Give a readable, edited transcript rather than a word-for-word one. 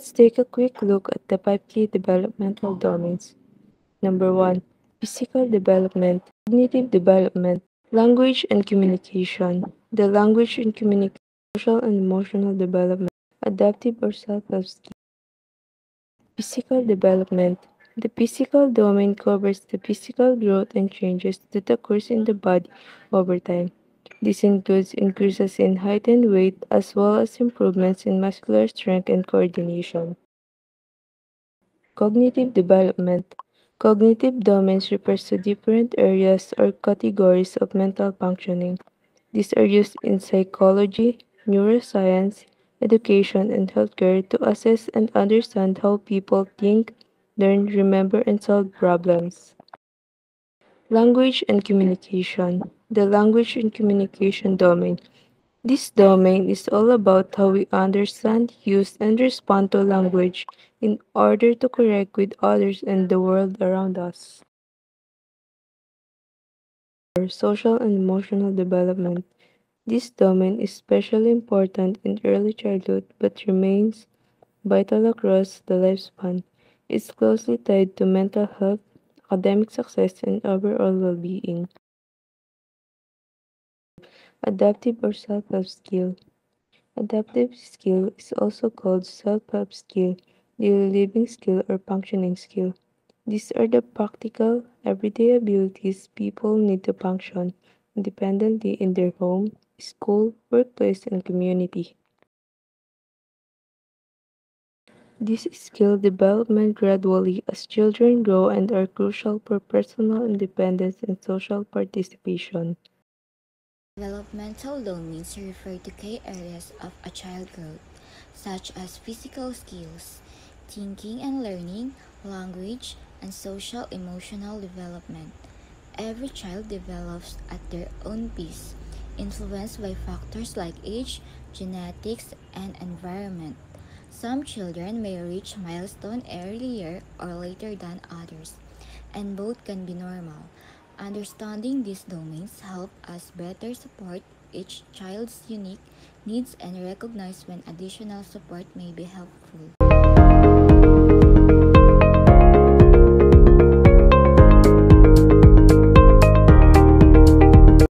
Let's take a quick look at the 5 key developmental domains. Number 1, physical development, cognitive development, language and communication. The language and communication, social and emotional development, adaptive or self-help skills. Physical development. The physical domain covers the physical growth and changes that occurs in the body over time. This includes increases in height and weight as well as improvements in muscular strength and coordination. Cognitive development. Cognitive domains refers to different areas or categories of mental functioning. These are used in psychology, neuroscience, education, and healthcare to assess and understand how people think, learn, remember, and solve problems. Language and communication. The language and communication domain. This domain is all about how we understand, use, and respond to language in order to connect with others and the world around us. For social and emotional development. This domain is especially important in early childhood but remains vital across the lifespan. It's closely tied to mental health, academic success, and overall well being. Adaptive or self help skill. Adaptive skill is also called self help skill, daily living skill, or functioning skill. These are the practical, everyday abilities people need to function independently in their home, school, workplace, and community. This skill development gradually as children grow and are crucial for personal independence and social participation. Developmental domains refer to key areas of a child growth, such as physical skills, thinking and learning, language, and social emotional development. Every child develops at their own pace, influenced by factors like age, genetics, and environment. Some children may reach milestone earlier or later than others, and both can be normal. Understanding these domains help us better support each child's unique needs and recognize when additional support may be helpful.